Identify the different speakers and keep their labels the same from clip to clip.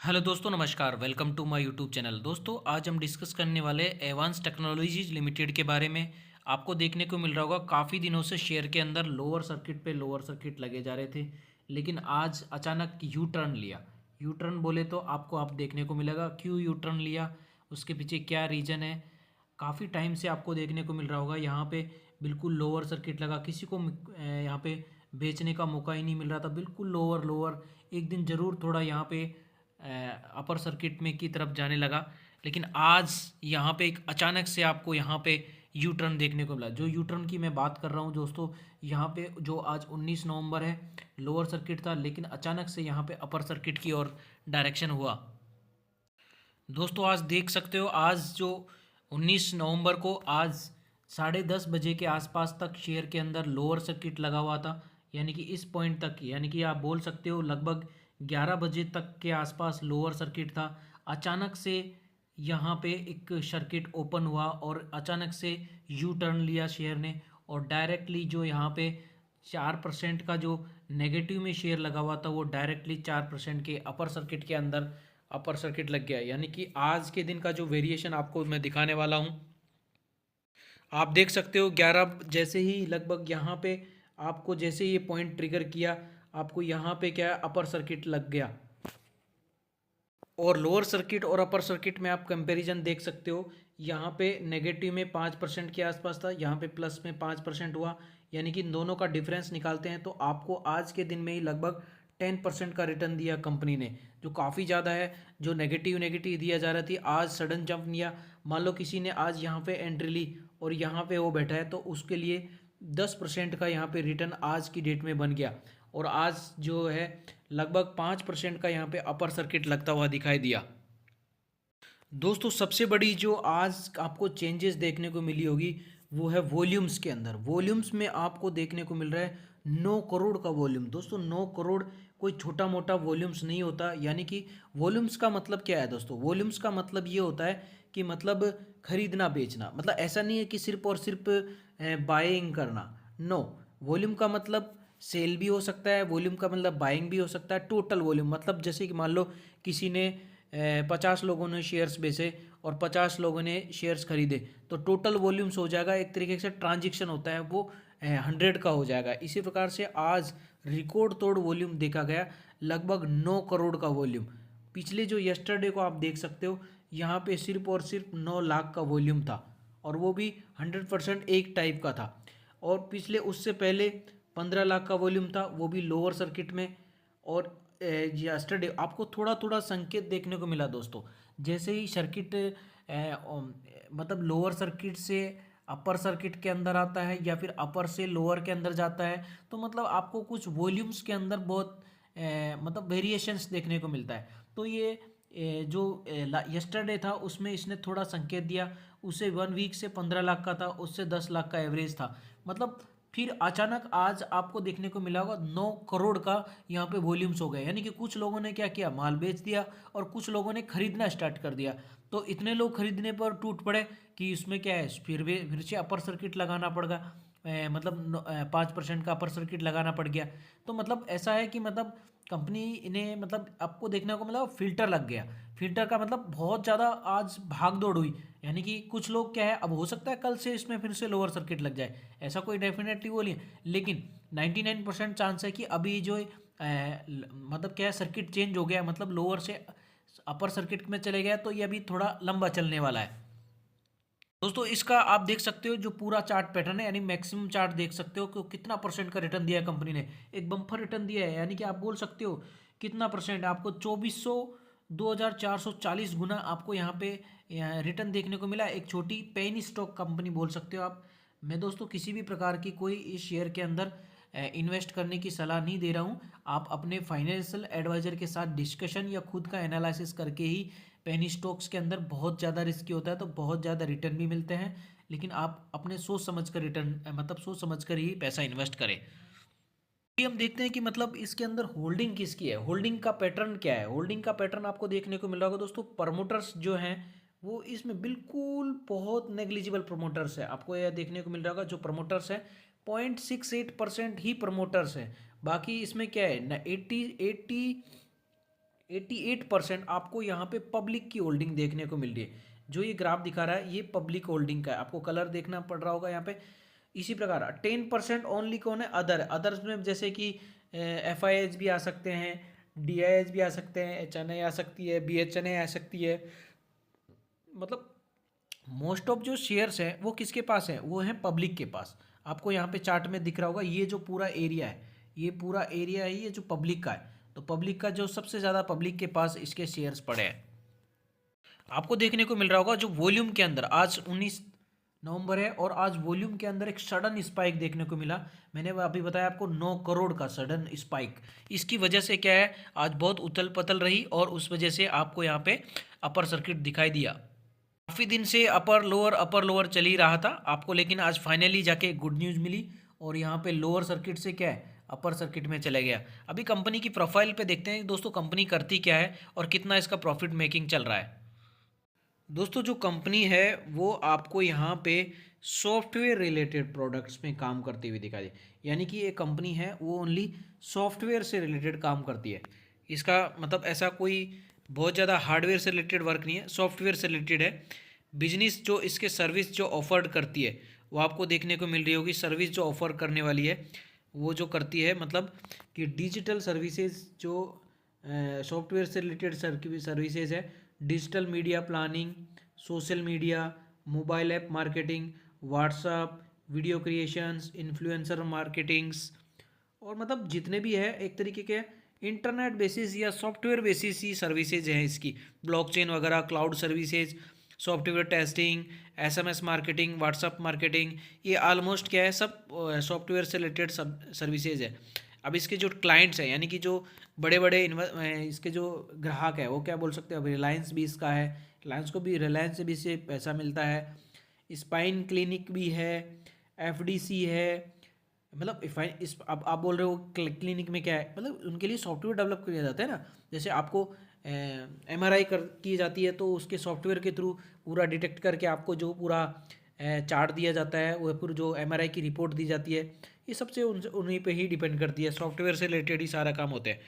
Speaker 1: Hello दोस्तों, नमस्कार। Welcome to my YouTube channel. दोस्तों, आज हम डिस्कस करने वाले एडवांस टेक्नोलॉजीज लिमिटेड के बारे में। आपको देखने को मिल रहा होगा काफ़ी दिनों से शेयर के अंदर लोअर सर्किट पे लोअर सर्किट लगे जा रहे थे, लेकिन आज अचानक यू टर्न लिया। यू टर्न बोले तो आपको आप देखने को मिलेगा क्यों यू टर्न लिया, उसके पीछे क्या रीज़न है। काफ़ी टाइम से आपको देखने को मिल रहा होगा यहाँ पे बिल्कुल लोअर सर्किट लगा, किसी को यहाँ पे बेचने का मौका ही नहीं मिल रहा था। बिल्कुल लोअर लोअर एक दिन ज़रूर थोड़ा यहाँ पे अपर सर्किट में की तरफ जाने लगा, लेकिन आज यहाँ पे एक अचानक से आपको यहाँ पे यू टर्न देखने को मिला। जो यू टर्न की मैं बात कर रहा हूँ दोस्तों, यहाँ पे जो आज 19 नवंबर है, लोअर सर्किट था लेकिन अचानक से यहाँ पे अपर सर्किट की ओर डायरेक्शन हुआ। दोस्तों, आज देख सकते हो, आज जो 19 नवंबर को आज 10:30 बजे के आसपास तक शेयर के अंदर लोअर सर्किट लगा हुआ था। यानी कि इस पॉइंट तक, यानी कि आप बोल सकते हो लगभग 11 बजे तक के आसपास लोअर सर्किट था। अचानक से यहाँ पे एक सर्किट ओपन हुआ और अचानक से यू टर्न लिया शेयर ने, और डायरेक्टली जो यहाँ पे 4% का जो नेगेटिव में शेयर लगा हुआ था वो डायरेक्टली 4% के अपर सर्किट के अंदर अपर सर्किट लग गया। यानी कि आज के दिन का जो वेरिएशन आपको मैं दिखाने वाला हूँ, आप देख सकते हो 11 जैसे ही लगभग यहाँ पे आपको जैसे ये पॉइंट ट्रिगर किया, आपको यहाँ पे क्या अपर सर्किट लग गया। और लोअर सर्किट और अपर सर्किट में आप कंपैरिजन देख सकते हो। यहाँ पे नेगेटिव में 5% के आसपास था, यहाँ पे प्लस में 5% हुआ। यानी कि इन दोनों का डिफरेंस निकालते हैं तो आपको आज के दिन में ही लगभग 10% का रिटर्न दिया कंपनी ने, जो काफ़ी ज़्यादा है। जो नेगेटिव नेगेटिव दिया जा रहा थी, आज सडन जंप लिया। मान लो किसी ने आज यहाँ पे एंट्री ली और यहाँ पे वो बैठा है, तो उसके लिए 10% का यहाँ पे रिटर्न आज की डेट में बन गया। और आज जो है लगभग 5% का यहाँ पे अपर सर्किट लगता हुआ दिखाई दिया। दोस्तों, सबसे बड़ी जो आज आपको चेंजेस देखने को मिली होगी वो है वॉल्यूम्स के अंदर। वॉल्यूम्स में आपको देखने को मिल रहा है 9 करोड़ का वॉल्यूम। दोस्तों, 9 करोड़ कोई छोटा मोटा वॉल्यूम्स नहीं होता। यानी कि वॉल्यूम्स का मतलब क्या है दोस्तों? वॉल्यूम्स का मतलब ये होता है कि मतलब खरीदना बेचना, मतलब ऐसा नहीं है कि सिर्फ और सिर्फ बाइंग करना। नो, वॉल्यूम का मतलब सेल भी हो सकता है, वॉल्यूम का मतलब बाइंग भी हो सकता है। टोटल वॉल्यूम मतलब जैसे कि मान लो किसी ने 50 लोगों ने शेयर्स बेचे और 50 लोगों ने शेयर्स खरीदे, तो टोटल वॉल्यूम्स हो जाएगा। एक तरीके से ट्रांजैक्शन होता है वो 100 का हो जाएगा। इसी प्रकार से आज रिकॉर्ड तोड़ वॉल्यूम देखा गया, लगभग 9 करोड़ का वॉल्यूम। पिछले जो यस्टरडे को आप देख सकते हो, यहाँ पे सिर्फ और सिर्फ 9 लाख का वॉल्यूम था, और वो भी 100% एक टाइप का था। और पिछले उससे पहले 15 लाख का वॉल्यूम था, वो भी लोअर सर्किट में। और यस्टरडे आपको थोड़ा थोड़ा संकेत देखने को मिला दोस्तों। जैसे ही सर्किट मतलब लोअर सर्किट से अपर सर्किट के अंदर आता है या फिर अपर से लोअर के अंदर जाता है, तो मतलब आपको कुछ वॉल्यूम्स के अंदर बहुत मतलब वेरिएशंस देखने को मिलता है। तो ये जो यस्टरडे था उसमें इसने थोड़ा संकेत दिया। उसे 1 वीक से 15 लाख का था, उससे 10 लाख का एवरेज था। मतलब फिर अचानक आज आपको देखने को मिला होगा 9 करोड़ का यहाँ पे वॉल्यूम्स हो गए। यानी कि कुछ लोगों ने क्या किया, माल बेच दिया, और कुछ लोगों ने खरीदना स्टार्ट कर दिया। तो इतने लोग खरीदने पर टूट पड़े कि इसमें क्या है, फिर से अपर सर्किट लगाना पड़ेगा। मतलब 5% का अपर सर्किट लगाना पड़ गया। तो मतलब ऐसा है कि मतलब कंपनी ने मतलब आपको देखने को मिला फिल्टर लग गया। फिल्टर का मतलब बहुत ज़्यादा आज भाग दौड़ हुई। यानी कि कुछ लोग क्या है, अब हो सकता है कल से इसमें फिर से लोअर सर्किट लग जाए, ऐसा कोई डेफिनेटली वो नहीं है, लेकिन 99% चांस है कि अभी जो मतलब क्या है, सर्किट चेंज हो गया, मतलब लोअर से अपर सर्किट में चले गया, तो ये अभी थोड़ा लंबा चलने वाला है। दोस्तों, इसका आप देख सकते हो जो पूरा चार्ट पैटर्न है, यानी मैक्सिमम चार्ट देख सकते हो कि कितना परसेंट का रिटर्न दिया है कंपनी ने। एक बम्पर रिटर्न दिया है, यानी कि आप बोल सकते हो कितना परसेंट आपको 2400 2440 गुना आपको यहाँ पे रिटर्न देखने को मिला। एक छोटी पेनी स्टॉक कंपनी बोल सकते हो आप। मैं दोस्तों किसी भी प्रकार की कोई इस शेयर के अंदर इन्वेस्ट करने की सलाह नहीं दे रहा हूँ। आप अपने फाइनेंशियल एडवाइजर के साथ डिस्कशन या खुद का एनालिसिस करके ही, पेनी स्टॉक्स के अंदर बहुत ज़्यादा रिस्की होता है, तो बहुत ज़्यादा रिटर्न भी मिलते हैं, लेकिन आप अपने सोच समझ कर रिटर्न मतलब सोच समझ कर ही पैसा इन्वेस्ट करें। अभी हम देखते हैं कि मतलब इसके अंदर होल्डिंग किसकी है, होल्डिंग का पैटर्न क्या है। होल्डिंग का पैटर्न आपको देखने को मिल रहा होगा दोस्तों। प्रमोटर्स जो हैं वो इसमें बिल्कुल बहुत नेग्लिजिबल प्रमोटर्स है। आपको यह देखने को मिल रहा होगा जो प्रमोटर्स है 0.68% ही प्रमोटर्स है। बाकी इसमें क्या है ना, 80 80 88% आपको यहाँ पे पब्लिक की होल्डिंग देखने को मिल रही है। जो ये ग्राफ दिखा रहा है ये पब्लिक होल्डिंग का है, आपको कलर देखना पड़ रहा होगा यहाँ पे। इसी प्रकार 10% ओनली कौन है, अदर। अदर्स में जैसे कि FIH भी आ सकते हैं, DIH भी आ सकते हैं, HNI आ सकती है, BHNI आ सकती है। मतलब मोस्ट ऑफ जो शेयर्स हैं वो किसके पास है, वो है पब्लिक के पास। आपको यहाँ पे चार्ट में दिख रहा होगा ये जो पूरा एरिया है, ये पूरा एरिया है ये जो पब्लिक का है। तो पब्लिक का जो सबसे ज़्यादा पब्लिक के पास इसके शेयर्स पड़े हैं। आपको देखने को मिल रहा होगा जो वॉल्यूम के अंदर आज 19 नवंबर है और आज वॉल्यूम के अंदर एक सडन स्पाइक देखने को मिला। मैंने अभी बताया आपको 9 करोड़ का सडन स्पाइक। इसकी वजह से क्या है, आज बहुत उथल पथल रही और उस वजह से आपको यहाँ पे अपर सर्किट दिखाई दिया। काफ़ी दिन से अपर लोअर चल ही रहा था आपको, लेकिन आज फाइनली जाके गुड न्यूज़ मिली और यहाँ पे लोअर सर्किट से क्या है, अपर सर्किट में चला गया। अभी कंपनी की प्रोफाइल पे देखते हैं दोस्तों कंपनी करती क्या है और कितना इसका प्रॉफिट मेकिंग चल रहा है। दोस्तों जो कंपनी है वो आपको यहाँ पे सॉफ्टवेयर रिलेटेड प्रोडक्ट्स में काम करती हुई दिखाई दे, यानी कि ये कंपनी है वो ओनली सॉफ्टवेयर से रिलेटेड काम करती है। इसका मतलब ऐसा कोई बहुत ज़्यादा हार्डवेयर से रिलेटेड वर्क नहीं है, सॉफ्टवेयर से रिलेटेड है। बिजनेस जो इसके सर्विस जो ऑफर्ड करती है वो आपको देखने को मिल रही होगी। सर्विस जो ऑफर करने वाली है वो जो करती है मतलब कि डिजिटल सर्विसेज जो सॉफ्टवेयर से रिलेटेड सर्विसेज है, digital media planning, social media, mobile app marketing, WhatsApp, video creations, influencer marketings, और मतलब जितने भी है एक तरीके के इंटरनेट बेसिस या सॉफ्टवेयर बेसिस ही सर्विसेज हैं इसकी। ब्लॉकचेन वगैरह, cloud services, software testing, SMS marketing, WhatsApp marketing, ये ऑलमोस्ट क्या है सब सॉफ्टवेयर से रिलेटेड सब सर्विसेज है। अब इसके जो क्लाइंट्स हैं यानी कि जो बड़े बड़े इसके जो ग्राहक है वो क्या बोल सकते हैं, अब रिलायंस भी इसका है, रिलायंस से भी इससे पैसा मिलता है। स्पाइन क्लिनिक भी है, FDC है। मतलब इस अब आप बोल रहे हो क्लिनिक में क्या है, मतलब उनके लिए सॉफ्टवेयर डेवलप किया जाता है ना। जैसे आपको MRI कर की जाती है तो उसके सॉफ्टवेयर के थ्रू पूरा डिटेक्ट करके आपको जो पूरा चार्ट दिया जाता है, वो फिर जो MRI की रिपोर्ट दी जाती है, ये सबसे उन्हीं पे ही डिपेंड करती है। सॉफ्टवेयर से रिलेटेड ही सारा काम होता है।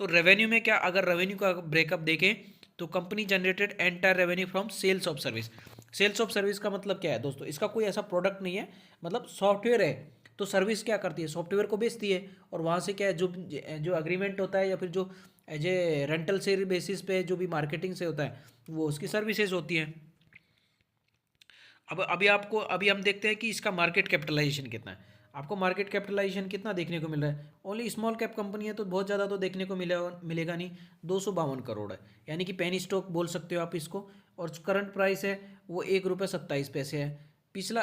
Speaker 1: तो रेवेन्यू में क्या, अगर रेवेन्यू का ब्रेकअप देखें तो company generated entire revenue from sales of service. Sales of service का मतलब क्या है दोस्तों, इसका कोई ऐसा प्रोडक्ट नहीं है, मतलब सॉफ्टवेयर है तो सर्विस क्या करती है, सॉफ्टवेयर को बेचती है और वहाँ से क्या है जो जो अग्रीमेंट होता है या फिर जो as a rental sale basis पे जो भी मार्केटिंग से होता है वो उसकी सर्विसेज होती हैं। अब अभी हम देखते हैं कि इसका मार्केट कैपिटलाइजेशन कितना है। आपको मार्केट कैपिटलाइजेशन कितना देखने को मिल रहा है, ओनली स्मॉल कैप कंपनी है तो बहुत ज़्यादा तो देखने को मिलेगा नहीं, 252 करोड़ है, यानी कि पेनी स्टॉक बोल सकते हो आप इसको। और करंट प्राइस है वो ₹1.27 है। पिछला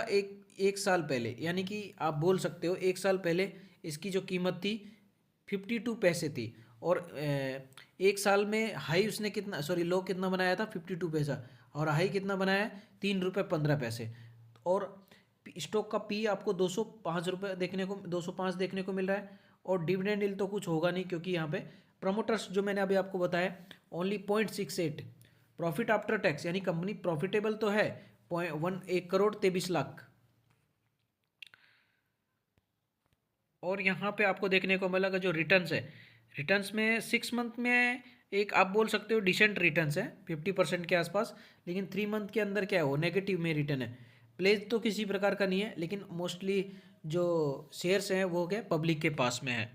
Speaker 1: एक साल पहले यानी कि आप बोल सकते हो एक साल पहले इसकी जो कीमत थी 52 पैसे थी और एक साल में हाई उसने कितना, सॉरी लो कितना बनाया था 52 पैसा, और हाई कितना बनाया है ₹3.15। और स्टॉक का पी आपको 205 रुपये देखने को 205 देखने को मिल रहा है। और डिविडेंड यील्ड तो कुछ होगा नहीं क्योंकि यहाँ पे प्रमोटर्स जो मैंने अभी आपको बताया ओनली 0.68। प्रॉफिट आफ्टर टैक्स यानी कंपनी प्रॉफिटेबल तो है 1 करोड़ 23 लाख। और यहाँ पे आपको देखने को मिलेगा जो रिटर्न्स है, रिटर्न्स में 6 मंथ में एक आप बोल सकते हो डिसेंट रिटर्न्स है 50% के आसपास, लेकिन 3 मंथ के अंदर क्या है वो नेगेटिव में रिटर्न है। प्लेज तो किसी प्रकार का नहीं है, लेकिन मोस्टली जो शेयर्स हैं वो क्या पब्लिक के पास में है।